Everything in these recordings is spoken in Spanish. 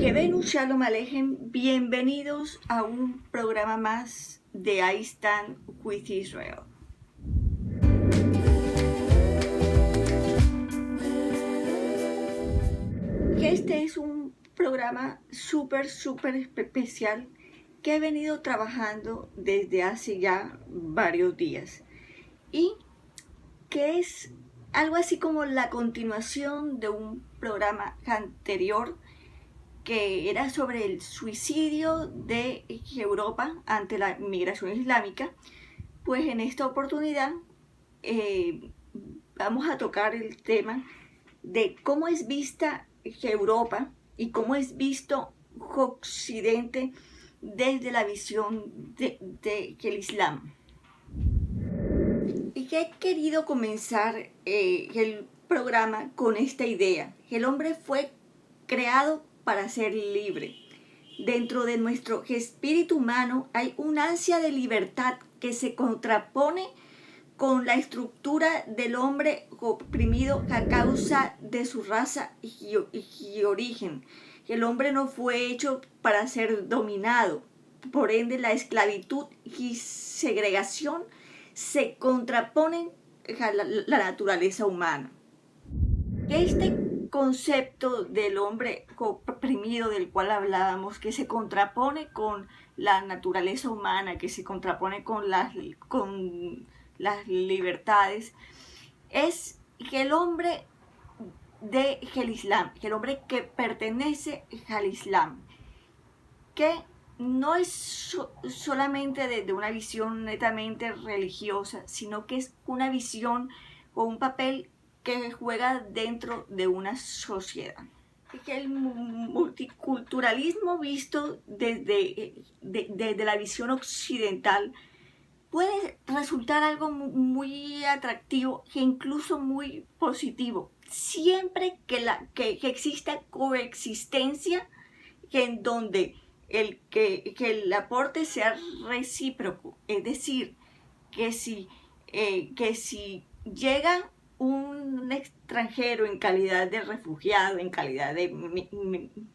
Kevenu Shalom Alejem, bienvenidos a un programa más de I Stand with Israel. Este es un programa súper especial que he venido trabajando desde hace ya varios días y que es algo así como la continuación de un programa anterior que era sobre el suicidio de Europa ante la migración islámica. Pues en esta oportunidad vamos a tocar el tema de cómo es vista Europa y cómo es visto Occidente desde la visión del Islam. Y que he querido comenzar el programa con esta idea. El hombre fue creado para ser libre. Dentro de nuestro espíritu humano hay un ansia de libertad que se contrapone con la estructura del hombre oprimido a causa de su raza y origen. El hombre no fue hecho para ser dominado. Por ende, la esclavitud y segregación se contraponen a la naturaleza humana. Este concepto del hombre oprimido del cual hablábamos, que se contrapone con la naturaleza humana, que se contrapone con las libertades, es que el hombre del Islam, que el hombre que pertenece al Islam, que no es solamente desde una visión netamente religiosa, sino que es una visión o un papel que juega dentro de una sociedad. El multiculturalismo visto desde la visión occidental puede resultar algo muy atractivo e incluso muy positivo, siempre que exista coexistencia en donde que el aporte sea recíproco, es decir, que si llega un extranjero en calidad de refugiado, en calidad de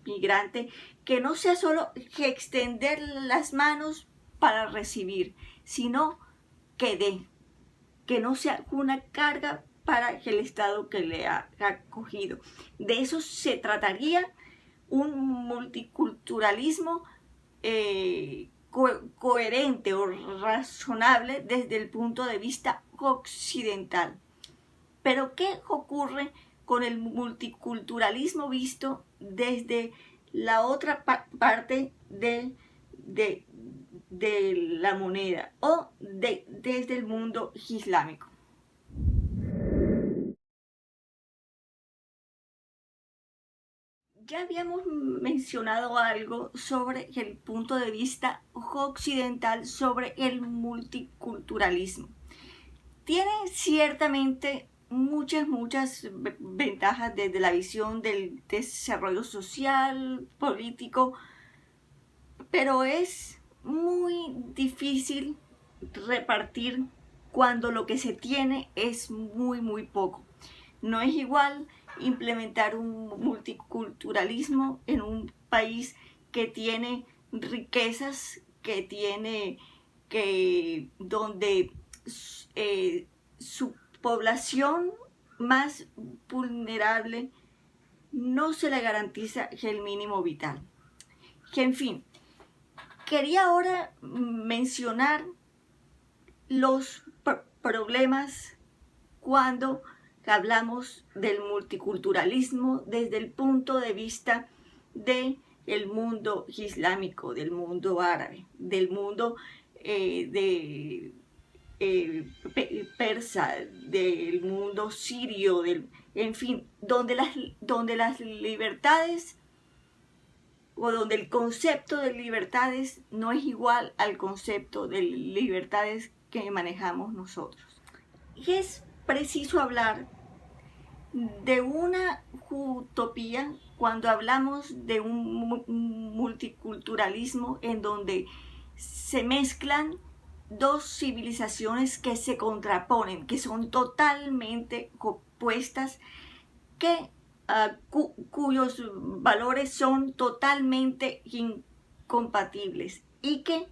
migrante, que no sea solo que extender las manos para recibir, sino que dé, que no sea una carga para el Estado que le ha acogido. De eso se trataría un multiculturalismo coherente o razonable desde el punto de vista occidental. Pero ¿qué ocurre con el multiculturalismo visto desde la otra parte de la moneda o desde el mundo islámico? Ya habíamos mencionado algo sobre el punto de vista occidental sobre el multiculturalismo. Tiene ciertamente muchas ventajas desde la visión del desarrollo social, político, pero es muy difícil repartir cuando lo que se tiene es muy poco. No es igual implementar un multiculturalismo en un país que tiene riquezas, donde su población más vulnerable no se le garantiza el mínimo vital. En fin, quería ahora mencionar los problemas cuando hablamos del multiculturalismo desde el punto de vista del mundo islámico, del mundo árabe, del mundo persa, del mundo sirio, en fin, donde las libertades o donde el concepto de libertades no es igual al concepto de libertades que manejamos nosotros. Y es preciso hablar de una utopía cuando hablamos de un multiculturalismo en donde se mezclan dos civilizaciones que se contraponen, que son totalmente opuestas, que cuyos valores son totalmente incompatibles y que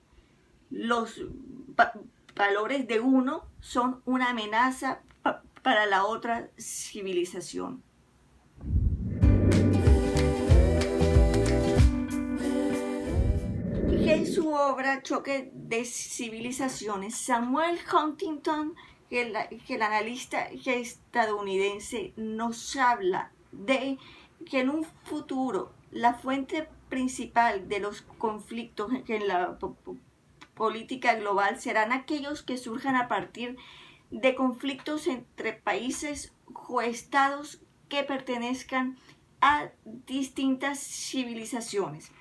los valores de uno son una amenaza para la otra civilización. En su obra Choque de Civilizaciones, Samuel Huntington, el analista estadounidense, nos habla de que en un futuro la fuente principal de los conflictos en la política global serán aquellos que surjan a partir de conflictos entre países o estados que pertenezcan a distintas civilizaciones.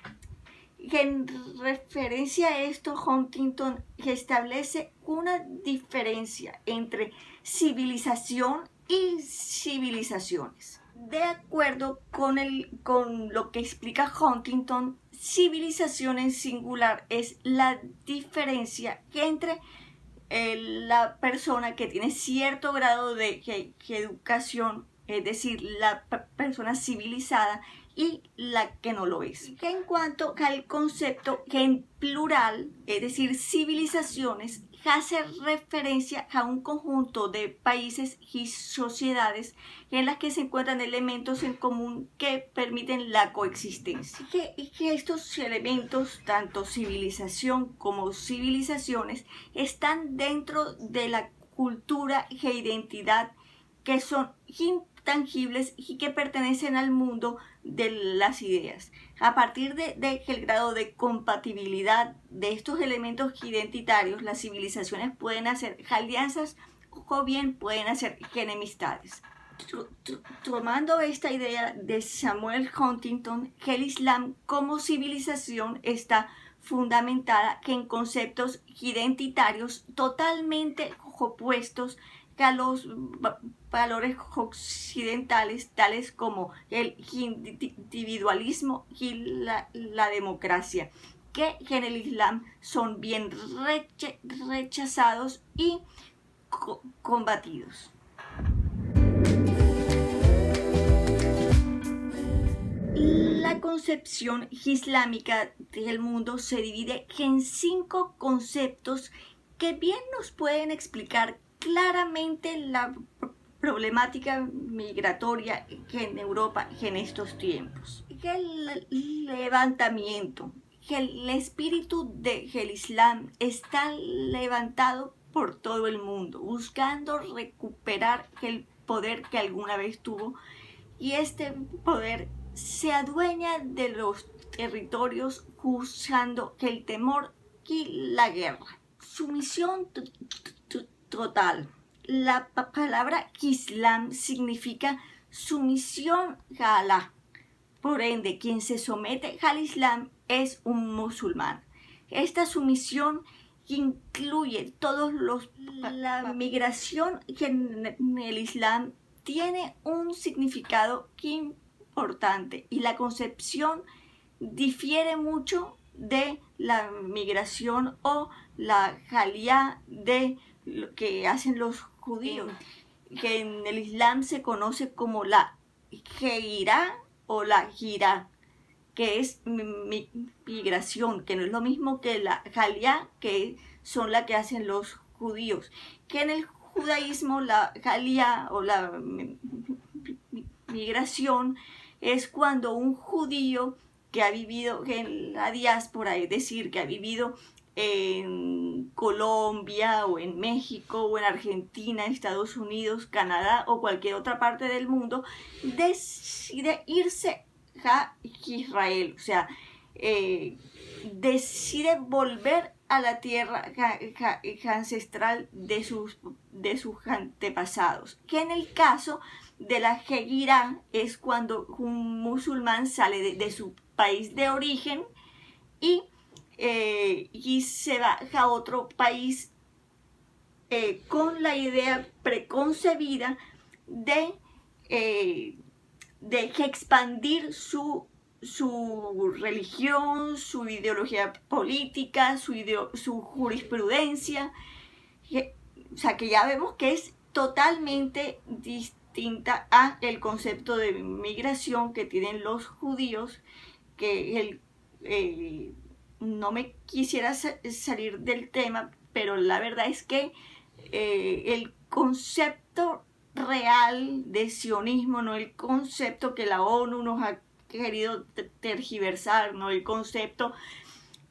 En referencia a esto, Huntington establece una diferencia entre civilización y civilizaciones. De acuerdo con lo que explica Huntington, civilización en singular es la diferencia entre la persona que tiene cierto grado de educación, es decir, la persona civilizada, y la que no lo es. En cuanto al concepto en plural, es decir, civilizaciones, hace referencia a un conjunto de países y sociedades en las que se encuentran elementos en común que permiten la coexistencia. Y que estos elementos, tanto civilización como civilizaciones, están dentro de la cultura e identidad que son intangibles y que pertenecen al mundo de las ideas. A partir de el grado de compatibilidad de estos elementos identitarios, las civilizaciones pueden hacer alianzas o bien pueden hacer enemistades. Tomando esta idea de Samuel Huntington, el Islam como civilización está fundamentada en conceptos identitarios totalmente opuestos a los valores occidentales, tales como el individualismo y la democracia, que en el Islam son bien rechazados y combatidos. La concepción islámica del mundo se divide en 5 conceptos que bien nos pueden explicar claramente la problemática migratoria en Europa en estos tiempos. El levantamiento, el espíritu del Islam está levantado por todo el mundo, buscando recuperar el poder que alguna vez tuvo, y este poder se adueña de los territorios usando el temor y la guerra. Sumisión total. La palabra Islam significa sumisión a Alá. Por ende, quien se somete al Islam es un musulmán. Esta sumisión incluye la migración en el Islam tiene un significado importante y la concepción difiere mucho de la migración o la jalía de lo que hacen los judíos, que en el Islam se conoce como la heira o la gira, que es migración, que no es lo mismo que la jalía, que son la que hacen los judíos, que en el judaísmo la jalía o la migración es cuando un judío que ha vivido en la diáspora, es decir, que ha vivido en Colombia o en México o en Argentina, Estados Unidos, Canadá o cualquier otra parte del mundo, decide irse a Israel, o sea, decide volver a la tierra ancestral de sus antepasados, que en el caso de la Hejira es cuando un musulmán sale de su país de origen y se va a otro país con la idea preconcebida de expandir su religión, su ideología política, su jurisprudencia. O sea, que ya vemos que es totalmente distinta a el concepto de migración que tienen los judíos, que no me quisiera salir del tema, pero la verdad es que el concepto real de sionismo, no el concepto que la ONU nos ha querido tergiversar, no el concepto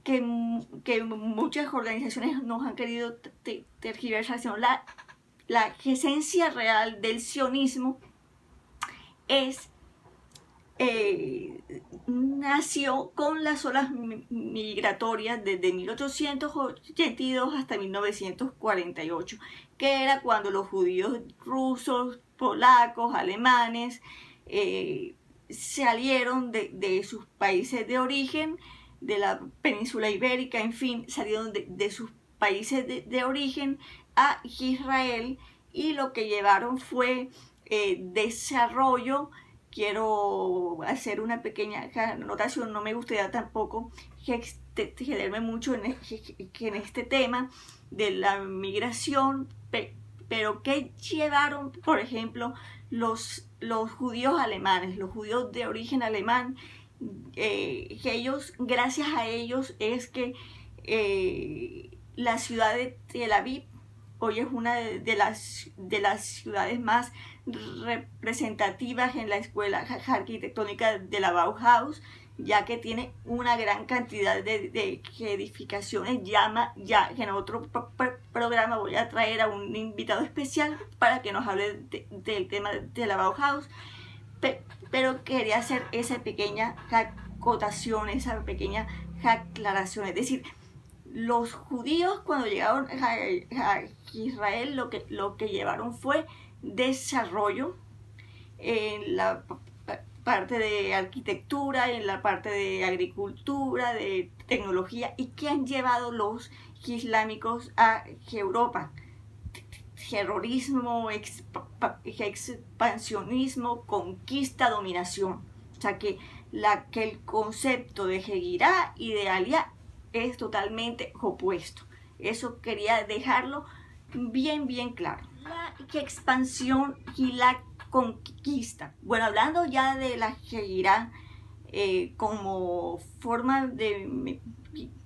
que muchas organizaciones nos han querido tergiversar, sino la esencia real del sionismo es nació con las olas migratorias desde 1882 hasta 1948, que era cuando los judíos rusos, polacos, alemanes salieron de sus países de origen, de la península ibérica, en fin, salieron de sus países de origen a Israel, y lo que llevaron fue desarrollo. Quiero hacer una pequeña anotación, no me gustaría tampoco excederme mucho en este tema de la migración, pero ¿qué llevaron, por ejemplo, los judíos alemanes, los judíos de origen alemán? Que ellos, gracias a ellos es que la ciudad de Tel Aviv hoy es una de las ciudades más representativas en la escuela arquitectónica de la Bauhaus, ya que tiene una gran cantidad de edificaciones. Ya en otro programa voy a traer a un invitado especial para que nos hable del tema de la Bauhaus, pero quería hacer esa pequeña acotación, esa pequeña aclaración, es decir, los judíos cuando llegaron a Israel lo que llevaron fue desarrollo en la parte de arquitectura, en la parte de agricultura, de tecnología, y que han llevado los islámicos a Europa. Terrorismo, expansionismo, conquista, dominación. O sea que el concepto de Hegirá y de Aliyá es totalmente opuesto. Eso quería dejarlo bien claro. La expansión y la conquista. Bueno, hablando ya de la Hegirá como forma de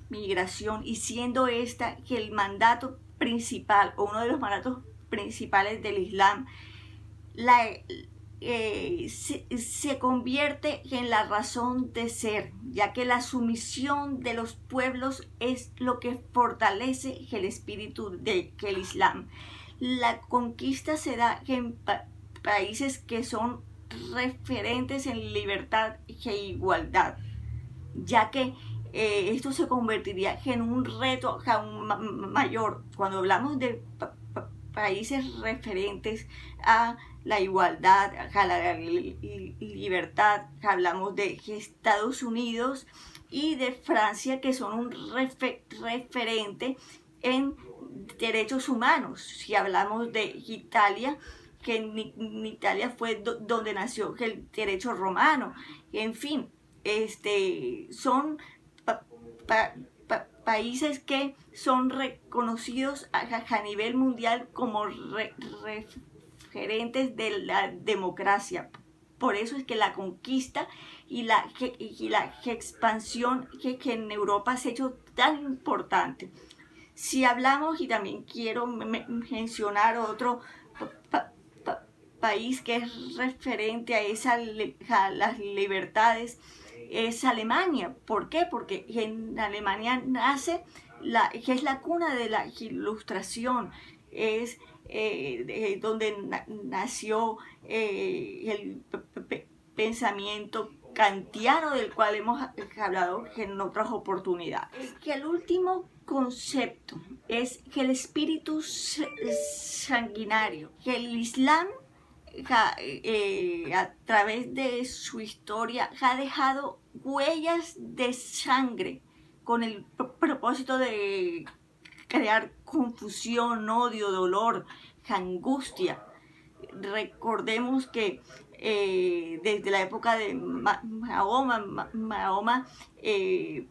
migración, y siendo esta que el mandato principal o uno de los mandatos principales del Islam, se convierte en la razón de ser, ya que la sumisión de los pueblos es lo que fortalece el espíritu del Islam. La conquista se da en países que son referentes en libertad e igualdad, ya que esto se convertiría en un reto aún mayor. Cuando hablamos de países referentes a la igualdad, a la libertad, hablamos de Estados Unidos y de Francia, que son un referente en derechos humanos. Si hablamos de Italia, que en Italia fue donde nació el derecho romano. En fin, son países que son reconocidos a nivel mundial como referentes de la democracia. Por eso es que la conquista y la expansión que en Europa se ha hecho tan importante. Si hablamos, y también quiero mencionar otro país que es referente a las libertades, es Alemania. ¿Por qué? Porque en Alemania nace que es la cuna de la Ilustración, es donde nació el pensamiento kantiano, del cual hemos hablado en otras oportunidades. Que el último concepto es que el espíritu sanguinario, que el Islam a través de su historia ha dejado huellas de sangre con el propósito de crear confusión, odio, dolor, angustia. Recordemos que desde la época de Mahoma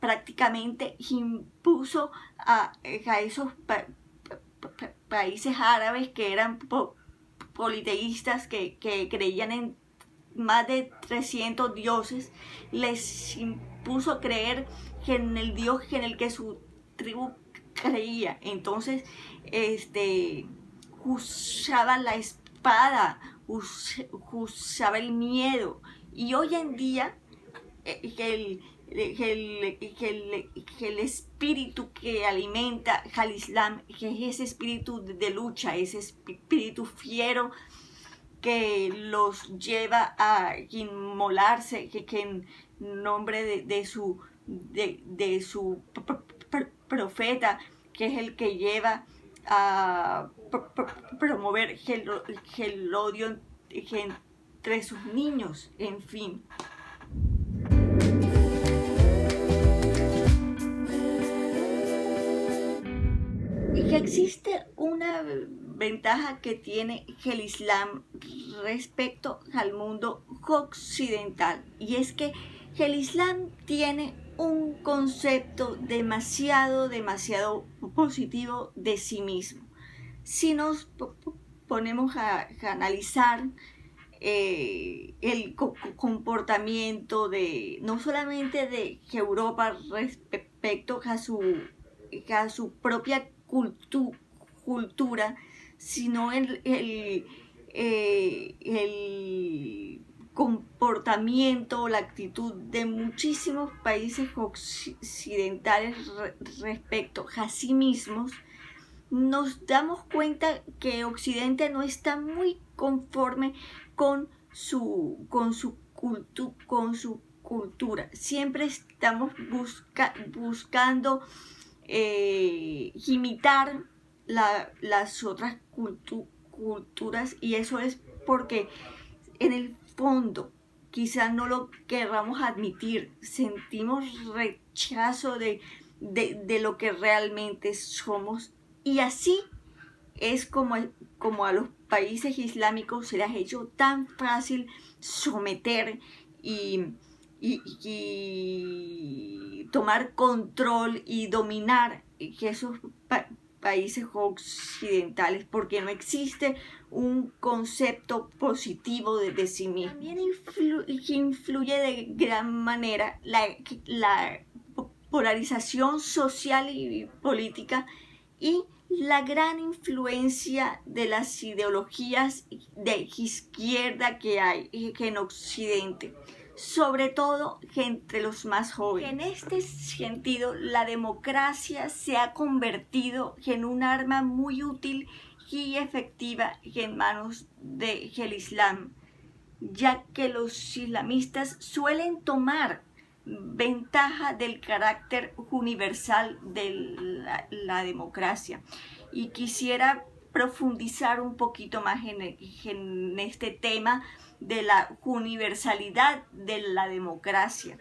prácticamente impuso a esos países árabes que eran politeístas que creían en más de 300 dioses, les impuso creer en el dios en el que su tribu creía. Entonces, usaba la espada, usaba el miedo. Y hoy en día, el espíritu que alimenta al Islam, que es ese espíritu de lucha, ese espíritu fiero que los lleva a inmolarse, que en nombre de su profeta, que es el que lleva a promover el odio entre sus niños, en fin. Y que existe una ventaja que tiene el Islam respecto al mundo occidental, y es que el Islam tiene un concepto demasiado positivo de sí mismo. Si nos ponemos a analizar el comportamiento de no solamente de Europa respecto a su propia cultura, sino el comportamiento, la actitud de muchísimos países occidentales respecto a sí mismos, nos damos cuenta que Occidente no está muy conforme con su cultura. Siempre estamos buscando imitar las otras culturas, y eso es porque en el fondo, quizá no lo querramos admitir, sentimos rechazo de lo que realmente somos, y así es como a los países islámicos se les ha hecho tan fácil someter y tomar control y dominar esos países occidentales, porque no existe un concepto positivo de sí mismo. También influye de gran manera la polarización social y política, y la gran influencia de las ideologías de izquierda que hay en Occidente, sobre todo entre los más jóvenes. En este sentido, la democracia se ha convertido en un arma muy útil y efectiva en manos del Islam, ya que los islamistas suelen tomar ventaja del carácter universal de la democracia. Y quisiera profundizar un poquito más en este tema de la universalidad de la democracia.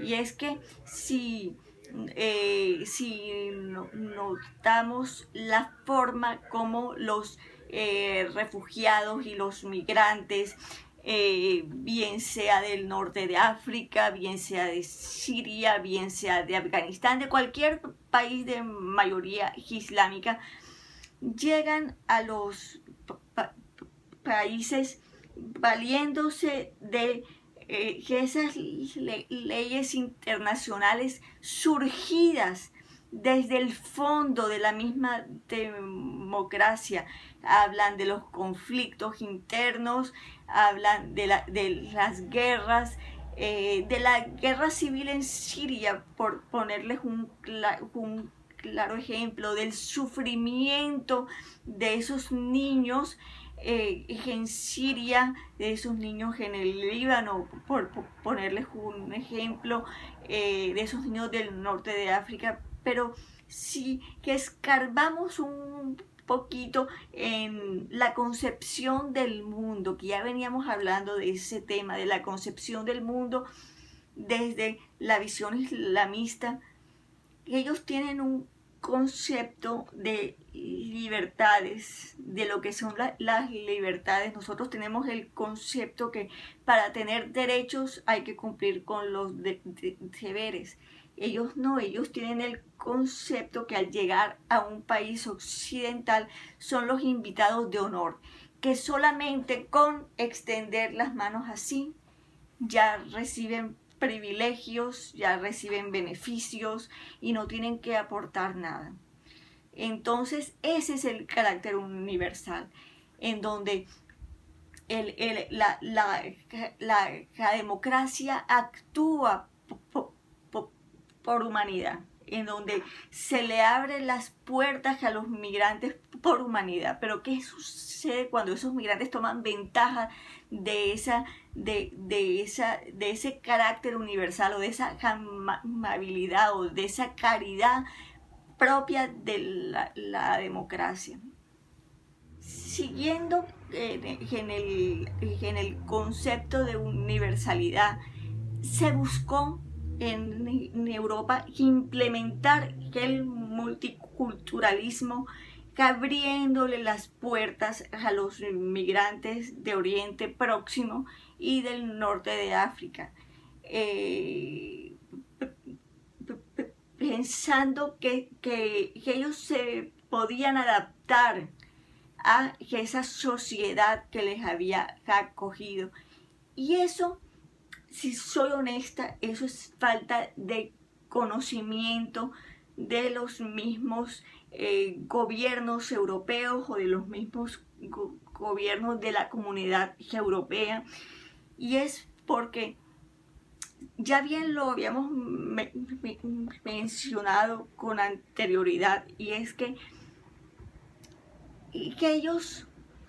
Y es que si notamos la forma como los refugiados y los migrantes, bien sea del norte de África, bien sea de Siria, bien sea de Afganistán, de cualquier país de mayoría islámica, llegan a los países valiéndose de esas leyes internacionales surgidas desde el fondo de la misma democracia. Hablan de los conflictos internos, hablan de las guerras, de la guerra civil en Siria, por ponerles un claro ejemplo, del sufrimiento de esos niños en Siria, de esos niños en el Líbano, por ponerles un ejemplo, de esos niños del norte de África. Pero sí que escarbamos un poquito en la concepción del mundo, que ya veníamos hablando de ese tema, de la concepción del mundo desde la visión islamista. Ellos tienen un concepto de libertades, de lo que son las libertades. Nosotros tenemos el concepto que para tener derechos hay que cumplir con los deberes. Ellos no, ellos tienen el concepto que al llegar a un país occidental son los invitados de honor, que solamente con extender las manos así ya reciben privilegios, ya reciben beneficios y no tienen que aportar nada. Entonces ese es el carácter universal, en donde la democracia actúa por humanidad, en donde se le abren las puertas a los migrantes por humanidad. Pero ¿qué sucede cuando esos migrantes toman ventaja de ese carácter universal, o de esa amabilidad, o de esa caridad propia de la democracia? Siguiendo en el concepto de universalidad, se buscó en Europa implementar el multiculturalismo, abriéndole las puertas a los migrantes de Oriente Próximo y del norte de África, pensando que ellos se podían adaptar a esa sociedad que les había acogido. Y eso, si soy honesta, eso es falta de conocimiento de los mismos gobiernos europeos, o de los mismos gobiernos de la comunidad europea. Y es porque ya bien lo habíamos mencionado con anterioridad, y es que ellos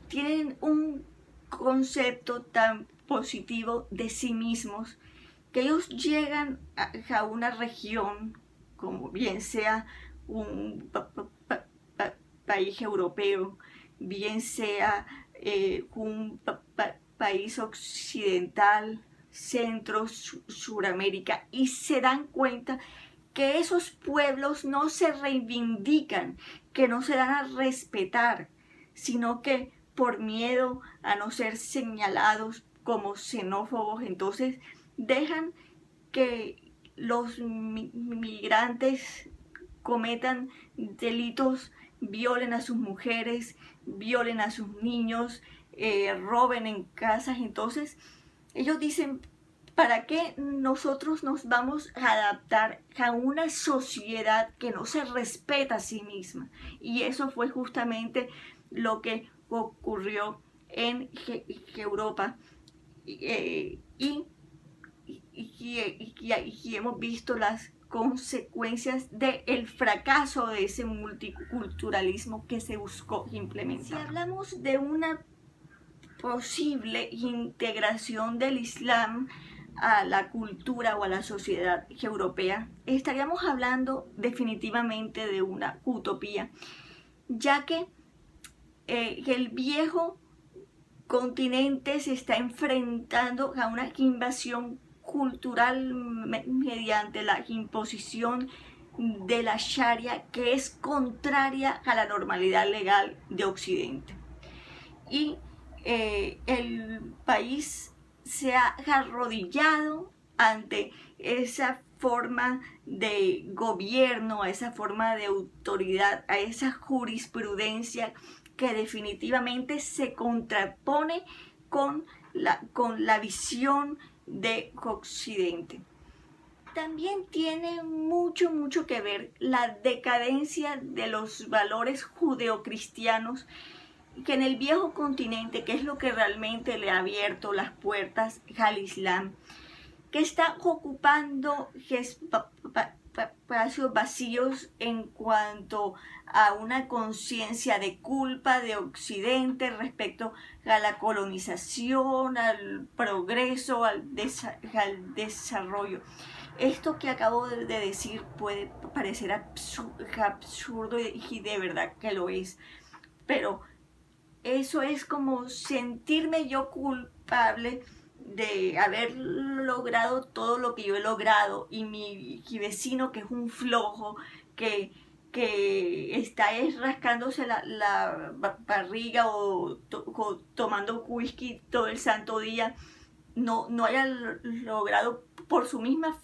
tienen un concepto tan positivo de sí mismos, que ellos llegan a una región, como bien sea un país europeo, bien sea un país occidental, Centro, Suramérica, y se dan cuenta que esos pueblos no se reivindican, que no se dan a respetar, sino que por miedo a no ser señalados como xenófobos, entonces dejan que los migrantes cometan delitos, violen a sus mujeres, violen a sus niños, roben en casas. Entonces ellos dicen: ¿para qué nosotros nos vamos a adaptar a una sociedad que no se respeta a sí misma? Y eso fue justamente lo que ocurrió en Europa. Y hemos visto las consecuencias del fracaso de ese multiculturalismo que se buscó implementar. Si hablamos de una posible integración del Islam a la cultura o a la sociedad europea, estaríamos hablando definitivamente de una utopía, ya que el viejo continente se está enfrentando a una invasión cultural mediante la imposición de la Sharia, que es contraria a la normalidad legal de Occidente. Y el país se ha arrodillado ante esa forma de gobierno, a esa forma de autoridad, a esa jurisprudencia que definitivamente se contrapone con la visión de Occidente. También tiene mucho que ver la decadencia de los valores judeocristianos, que en el viejo continente, que es lo que realmente le ha abierto las puertas al Islam, que está ocupando espacios vacíos en cuanto a una conciencia de culpa de Occidente respecto a la colonización, al progreso, al desarrollo. Esto que acabo de decir puede parecer absurdo, y de verdad que lo es, pero eso es como sentirme yo culpable de haber logrado todo lo que yo he logrado, y mi vecino, que es un flojo, que está rascándose la barriga o tomando whisky todo el santo día, no haya logrado por su misma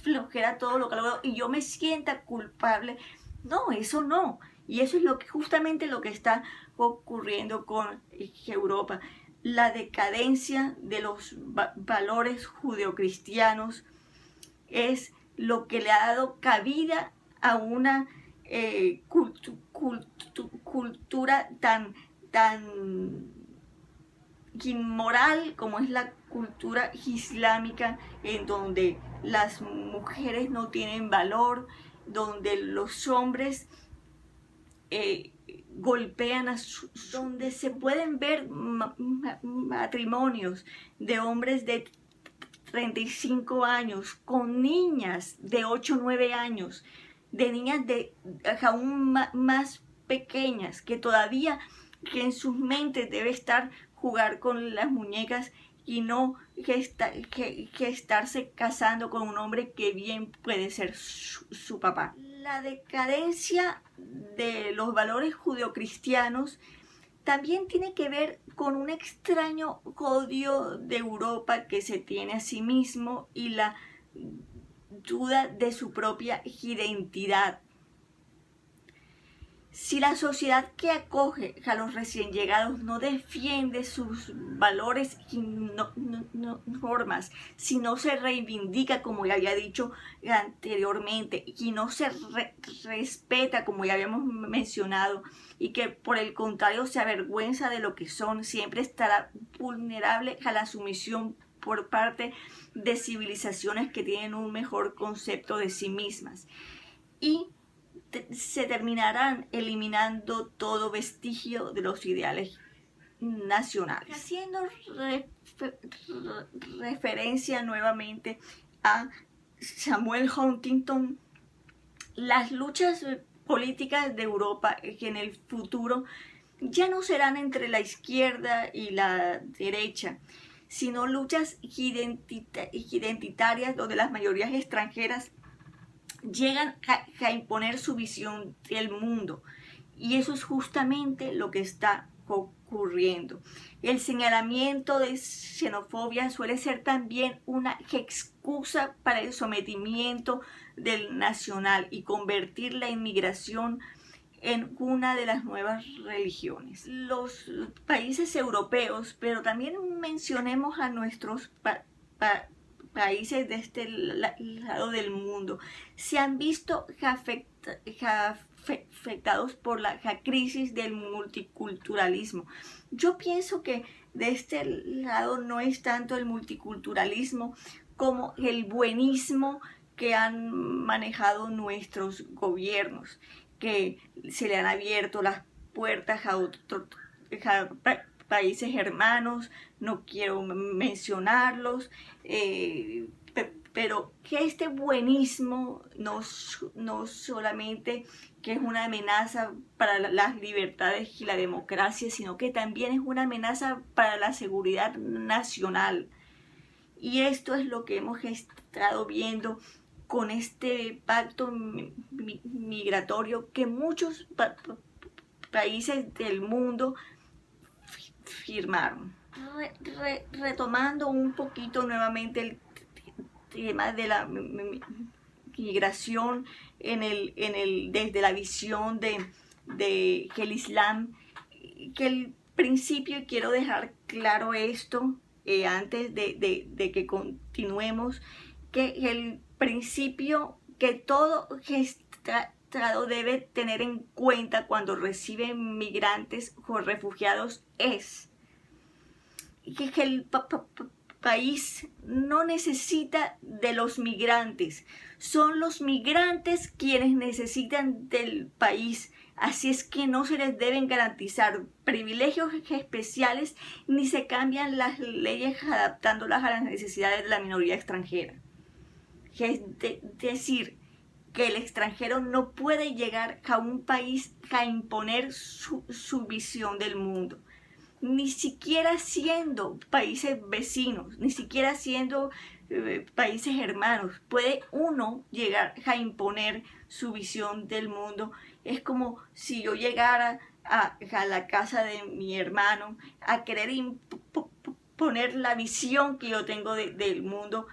flojera todo lo que ha logrado, y yo me sienta culpable. No, eso no. Y eso es justamente lo que está ocurriendo con Europa. La decadencia de los valores judeocristianos es lo que le ha dado cabida a una cultura tan inmoral como es la cultura islámica, en donde las mujeres no tienen valor, donde los hombres golpean donde se pueden ver matrimonios de hombres de 35 años con niñas de 8 o 9 años, de niñas aún más pequeñas, que todavía que en sus mentes debe estar jugar con las muñecas y no que estarse casando con un hombre que bien puede ser su papá. La decadencia de los valores judeocristianos también tiene que ver con un extraño odio de Europa que se tiene a sí mismo y la duda de su propia identidad. Si la sociedad que acoge a los recién llegados no defiende sus valores y normas, si no se reivindica, como ya había dicho anteriormente, y no se respeta, como ya habíamos mencionado, y que por el contrario se avergüenza de lo que son, siempre estará vulnerable a la sumisión por parte de civilizaciones que tienen un mejor concepto de sí mismas. Y se terminarán eliminando todo vestigio de los ideales nacionales. Haciendo referencia nuevamente a Samuel Huntington, las luchas políticas de Europa en el futuro ya no serán entre la izquierda y la derecha, sino luchas identitarias donde las mayorías extranjeras llegan a imponer su visión del mundo. Y eso es justamente lo que está ocurriendo. El señalamiento de xenofobia suele ser también una excusa para el sometimiento del nacional y convertir la inmigración en una de las nuevas religiones. Los países europeos, pero también mencionemos a nuestros países de este lado del mundo, se han visto afectados por la crisis del multiculturalismo. Yo pienso que de este lado no es tanto el multiculturalismo como el buenismo que han manejado nuestros gobiernos, que se le han abierto las puertas a otros países hermanos, no quiero mencionarlos, pero que este buenismo no solamente que es una amenaza para las libertades y la democracia, sino que también es una amenaza para la seguridad nacional. Y esto es lo que hemos estado viendo con este pacto migratorio que muchos países del mundo firmaron. Retomando un poquito nuevamente el tema de la migración desde la visión de que el Islam, que el principio, y quiero dejar claro esto antes de que continuemos, que el principio que todo Estado debe tener en cuenta cuando recibe migrantes o refugiados es que el país no necesita de los migrantes, son los migrantes quienes necesitan del país. Así es que no se les deben garantizar privilegios especiales ni se cambian las leyes adaptándolas a las necesidades de la minoría extranjera. Es decir, que el extranjero no puede llegar a un país a imponer su visión del mundo. Ni siquiera siendo países vecinos, ni siquiera siendo países hermanos, puede uno llegar a imponer su visión del mundo. Es como si yo llegara a la casa de mi hermano a querer imponer la visión que yo tengo del mundo,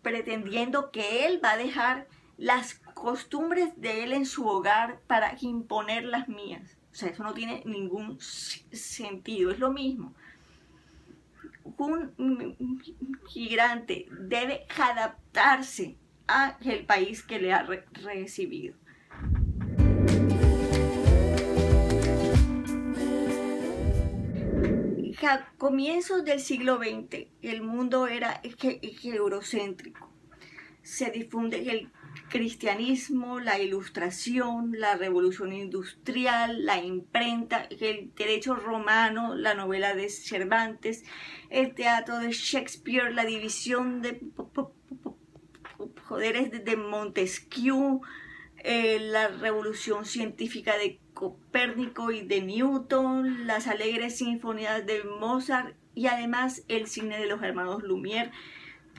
pretendiendo que él va a dejar las costumbres de él en su hogar para imponer las mías. O sea, eso no tiene ningún sentido, es lo mismo. Un migrante debe adaptarse al país que le ha recibido. A comienzos del siglo XX, el mundo era eurocéntrico. Se difunde el cristianismo, la ilustración, la revolución industrial, la imprenta, el derecho romano, la novela de Cervantes, el teatro de Shakespeare, la división de poderes de Montesquieu, la revolución científica de Copérnico y de Newton, las alegres sinfonías de Mozart y además el cine de los hermanos Lumière,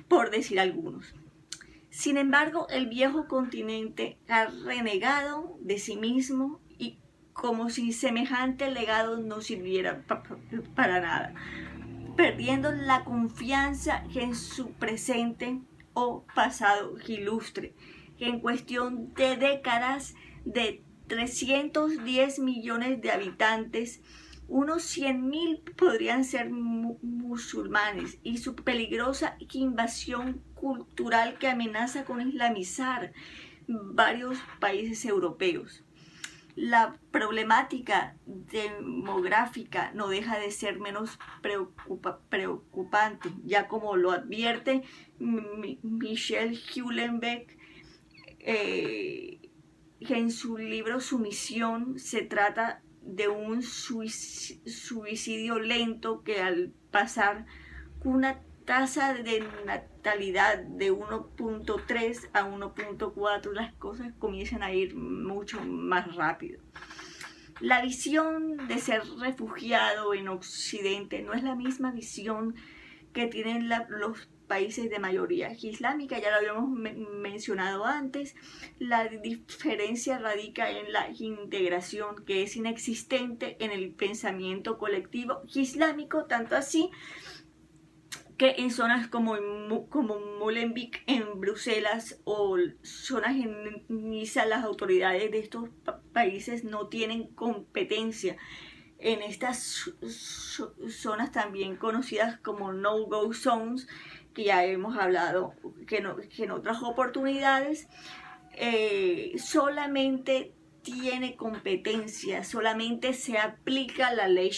por decir algunos. Sin embargo, el viejo continente ha renegado de sí mismo y como si semejante legado no sirviera para nada, perdiendo la confianza en su presente o pasado ilustre, que en cuestión de décadas de 310 millones de habitantes, unos 100.000 podrían ser musulmanes y su peligrosa invasión cultural que amenaza con islamizar varios países europeos. La problemática demográfica no deja de ser menos preocupante, ya como lo advierte Michel Houellebecq en su libro Su misión. Se trata de un suicidio lento que al pasar una tasa de natalidad de 1.3 a 1.4 las cosas comienzan a ir mucho más rápido. La visión de ser refugiado en Occidente no es la misma visión que tienen los países de mayoría islámica, ya lo habíamos mencionado antes. La diferencia radica en la integración, que es inexistente en el pensamiento colectivo islámico, tanto así que en zonas como Molenbeek en Bruselas o zonas en Niza, las autoridades de estos países no tienen competencia en estas zonas también conocidas como no-go zones, que ya hemos hablado que en otras oportunidades. Solamente tiene competencia, solamente se aplica la ley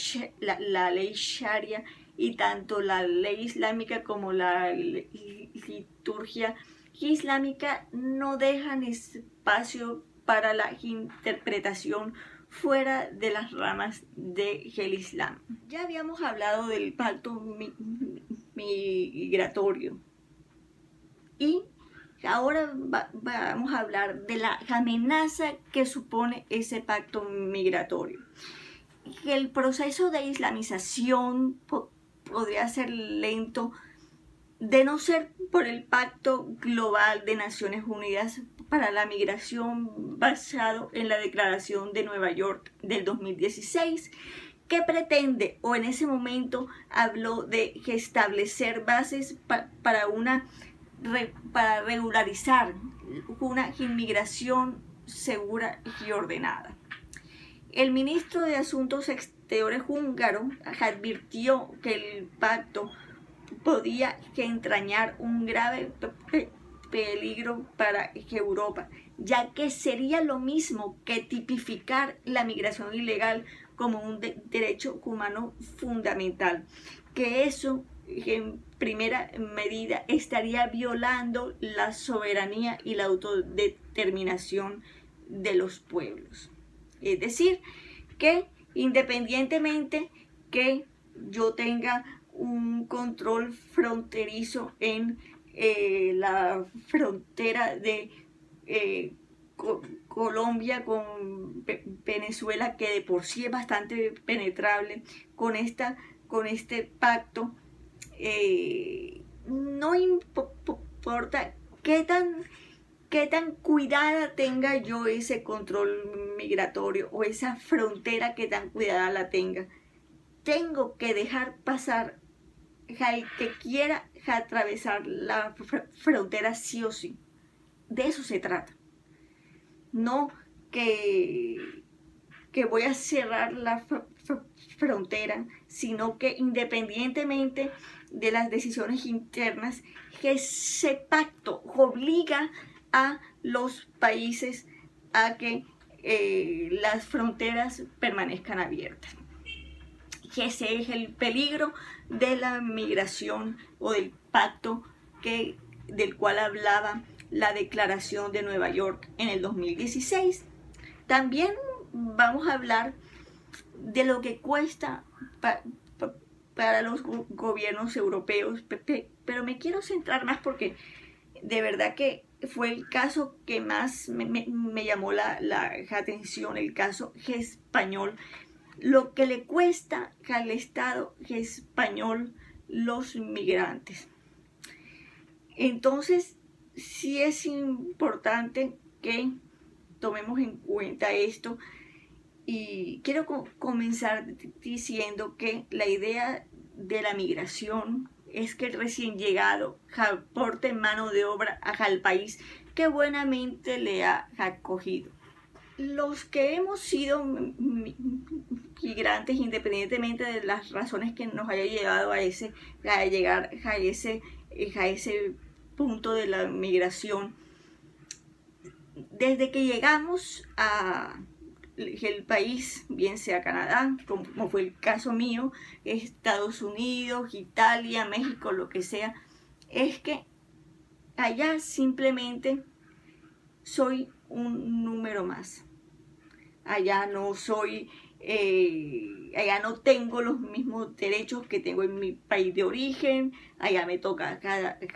Sharia, y tanto la ley islámica como la liturgia islámica no dejan espacio para la interpretación fuera de las ramas del Islam. Ya habíamos hablado del pacto migratorio y ahora vamos a hablar de la amenaza que supone ese pacto migratorio. El proceso de islamización podría ser lento de no ser por el Pacto Global de Naciones Unidas para la Migración basado en la Declaración de Nueva York del 2016, que pretende, o en ese momento habló de establecer bases para regularizar una inmigración segura y ordenada. El ministro de Asuntos Exteriores húngaro advirtió que el pacto podía entrañar un grave peligro para Europa, ya que sería lo mismo que tipificar la migración ilegal como un derecho humano fundamental, que eso en primera medida estaría violando la soberanía y la autodeterminación de los pueblos. Es decir, que independientemente que yo tenga un control fronterizo en la frontera de Colombia con Venezuela, que de por sí es bastante penetrable, con este pacto, no importa qué tan cuidada tenga yo ese control migratorio o esa frontera que tan cuidada la tenga. Tengo que dejar pasar al que quiera atravesar la frontera sí o sí. De eso se trata. no que voy a cerrar la frontera, sino que independientemente de las decisiones internas, que ese pacto obliga a los países a que las fronteras permanezcan abiertas. Que ese es el peligro de la migración o del pacto del cual hablaba la Declaración de Nueva York en el 2016. También vamos a hablar de lo que cuesta para los gobiernos europeos, pero me quiero centrar más porque de verdad que fue el caso que más me llamó la atención, el caso español, lo que le cuesta al Estado español los migrantes. Entonces, sí es importante que tomemos en cuenta esto. Y quiero comenzar diciendo que la idea de la migración es que el recién llegado aporte mano de obra al país que buenamente le ha acogido. Los que hemos sido migrantes, independientemente de las razones que nos haya llevado a llegar a ese punto de la migración, desde que llegamos a el país, bien sea Canadá, como fue el caso mío, Estados Unidos, Italia, México, lo que sea, es que allá simplemente soy un número más. Allá no soy, allá no tengo los mismos derechos que tengo en mi país de origen, allá me toca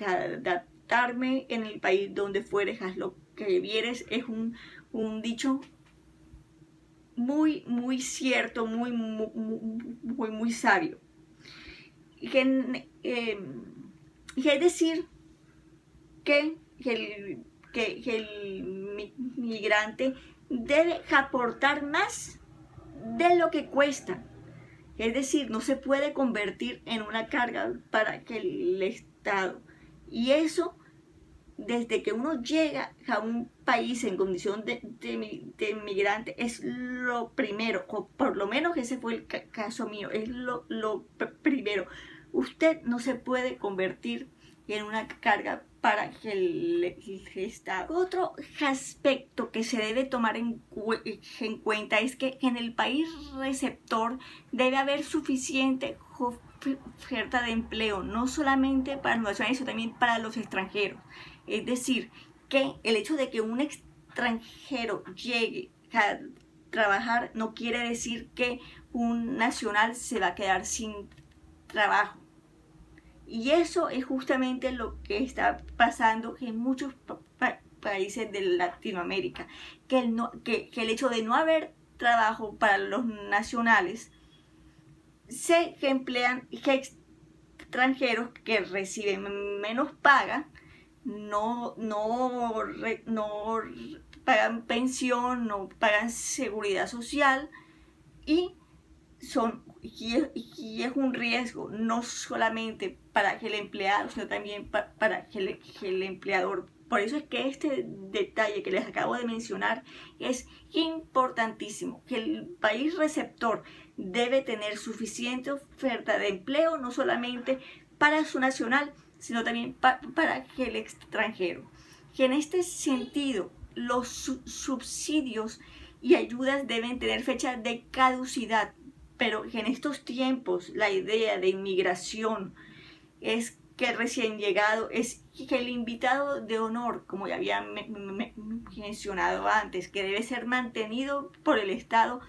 adaptarme, en el país donde fueres, haz lo que vieres, es un dicho muy cierto, muy sabio. Es decir, que el migrante debe aportar más de lo que cuesta. Es decir, no se puede convertir en una carga para que el Estado. Y eso, desde que uno llega a un país en condición de migrante, es lo primero, o por lo menos ese fue el caso mío, es lo primero. Usted no se puede convertir en una carga para el Estado. Otro aspecto que se debe tomar en cuenta es que en el país receptor debe haber suficiente oferta de empleo, no solamente para los nacionales, sino también para los extranjeros. Es decir, que el hecho de que un extranjero llegue a trabajar no quiere decir que un nacional se va a quedar sin trabajo. Y eso es justamente lo que está pasando en muchos países de Latinoamérica, que el hecho de no haber trabajo para los nacionales, se emplean extranjeros que reciben menos paga, no pagan pensión, no pagan seguridad social y es un riesgo no solamente para el empleado, sino también para el empleador. Por eso es que este detalle que les acabo de mencionar es importantísimo, que el país receptor debe tener suficiente oferta de empleo, no solamente para su nacional, sino también para el extranjero. Que en este sentido, los subsidios y ayudas deben tener fecha de caducidad, pero en estos tiempos la idea de inmigración es que el recién llegado es que el invitado de honor, como ya había mencionado antes, que debe ser mantenido por el Estado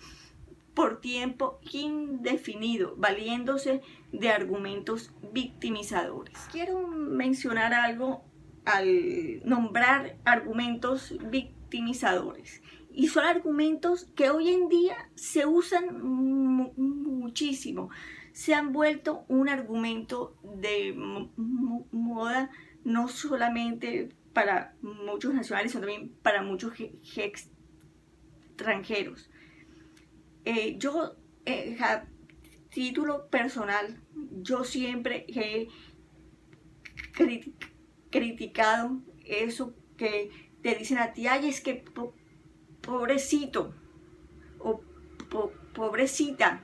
por tiempo indefinido, valiéndose de argumentos victimizadores. Quiero mencionar algo al nombrar argumentos victimizadores. Y son argumentos que hoy en día se usan muchísimo. Se han vuelto un argumento de moda, no solamente para muchos nacionales, sino también para muchos extranjeros. Yo, a título personal, yo siempre he criticado eso que te dicen a ti, ay, es que pobrecito o pobrecita.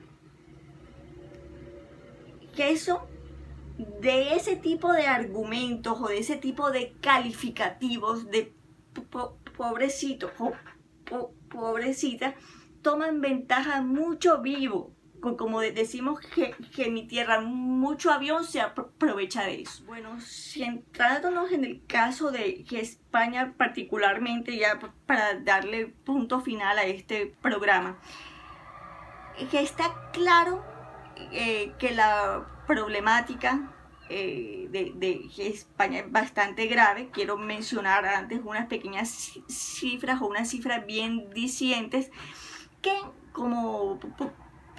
Que eso, de ese tipo de argumentos o de ese tipo de calificativos de pobrecito o pobrecita, toman ventaja mucho vivo. Como decimos que en mi tierra, mucho avión se aprovecha de eso. Bueno, centrándonos en el caso de España particularmente, ya para darle punto final a este programa, que está claro que la problemática de España es bastante grave. Quiero mencionar antes unas pequeñas cifras o unas cifras bien dicientes que, como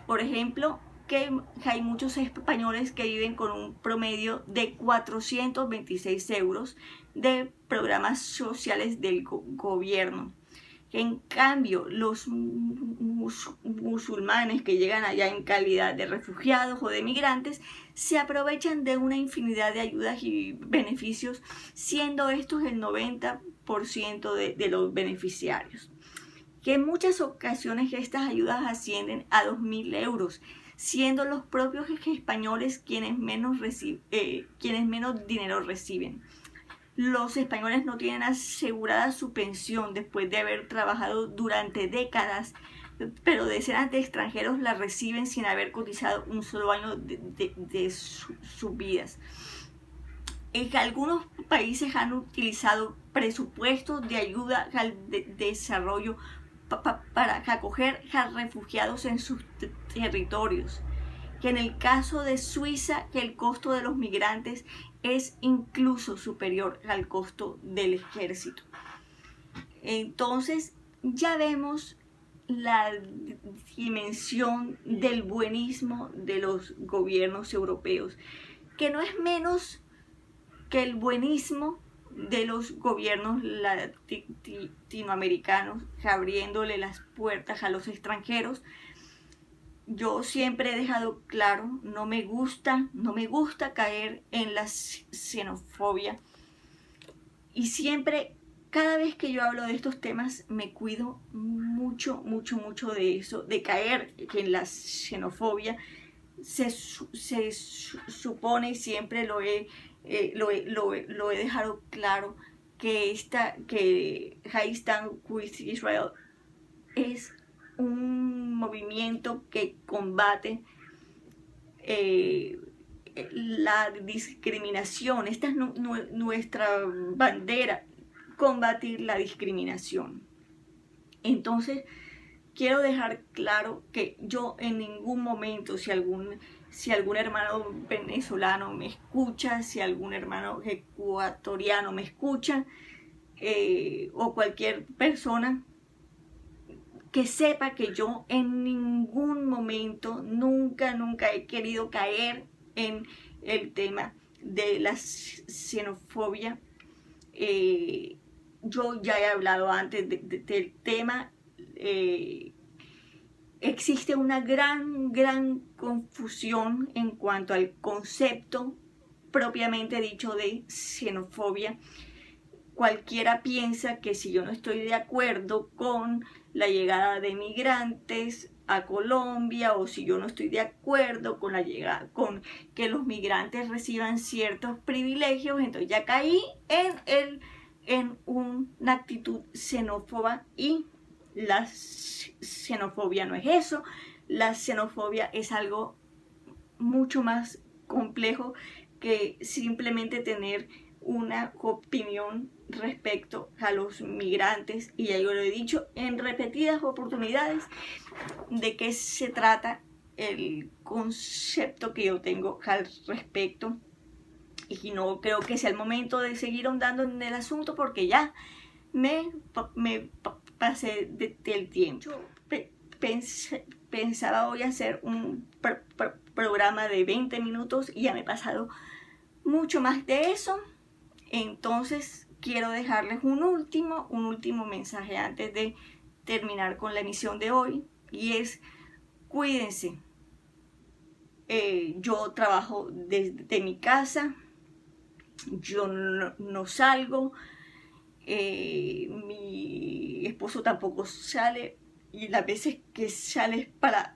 por ejemplo, que hay muchos españoles que viven con un promedio de 426 euros de programas sociales del gobierno. En cambio, los musulmanes que llegan allá en calidad de refugiados o de migrantes se aprovechan de una infinidad de ayudas y beneficios, siendo estos el 90% de los beneficiarios. Que en muchas ocasiones estas ayudas ascienden a 2.000 euros, siendo los propios españoles quienes menos dinero reciben. Los españoles no tienen asegurada su pensión después de haber trabajado durante décadas, pero decenas de extranjeros la reciben sin haber cotizado un solo año de sus vidas. Algunos países han utilizado presupuestos de ayuda al desarrollo para acoger a refugiados en sus territorios. Que en el caso de Suiza, que el costo de los migrantes es incluso superior al costo del ejército. Entonces ya vemos la dimensión del buenismo de los gobiernos europeos, que no es menos que el buenismo de los gobiernos latinoamericanos, abriéndole las puertas a los extranjeros. Yo siempre he dejado claro, no me gusta caer en la xenofobia, y siempre, cada vez que yo hablo de estos temas, me cuido mucho de eso, de caer en la xenofobia. Se supone, y siempre lo he dejado claro, que High Stand with Israel es un movimiento que combate la discriminación. Esta es nuestra bandera, combatir la discriminación. Entonces, quiero dejar claro que yo en ningún momento, si algún hermano venezolano me escucha, si algún hermano ecuatoriano me escucha, o cualquier persona, que sepa que yo en ningún momento, nunca he querido caer en el tema de la xenofobia. Yo ya he hablado antes del tema. Existe una gran confusión en cuanto al concepto propiamente dicho de xenofobia. Cualquiera piensa que si yo no estoy de acuerdo con la llegada de migrantes a Colombia, o si yo no estoy de acuerdo con con que los migrantes reciban ciertos privilegios, entonces ya caí en una actitud xenófoba, y la xenofobia no es eso. La xenofobia es algo mucho más complejo que simplemente tener una opinión respecto a los migrantes, y ya yo lo he dicho en repetidas oportunidades de qué se trata el concepto que yo tengo al respecto, y no creo que sea el momento de seguir ahondando en el asunto porque ya me pasé del tiempo. Pensaba hoy hacer un programa de 20 minutos y ya me he pasado mucho más de eso. Entonces quiero dejarles un último mensaje antes de terminar con la emisión de hoy, y es: cuídense. Yo trabajo desde mi casa, yo no salgo, Mi esposo tampoco sale, y las veces que sale es para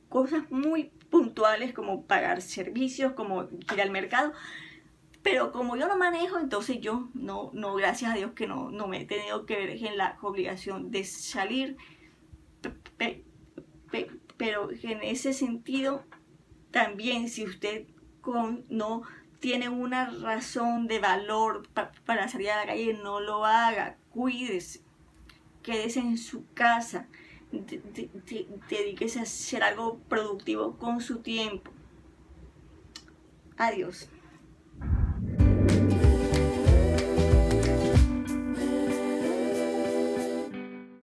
cosas muy puntuales como pagar servicios, como ir al mercado. Pero como yo no manejo, entonces yo no, gracias a Dios que no me he tenido que ver en la obligación de salir. Pe- pero en ese sentido, también si usted no tiene una razón de valor para salir a la calle, no lo haga. Cuídese, quédese en su casa, dedíquese a hacer algo productivo con su tiempo. Adiós.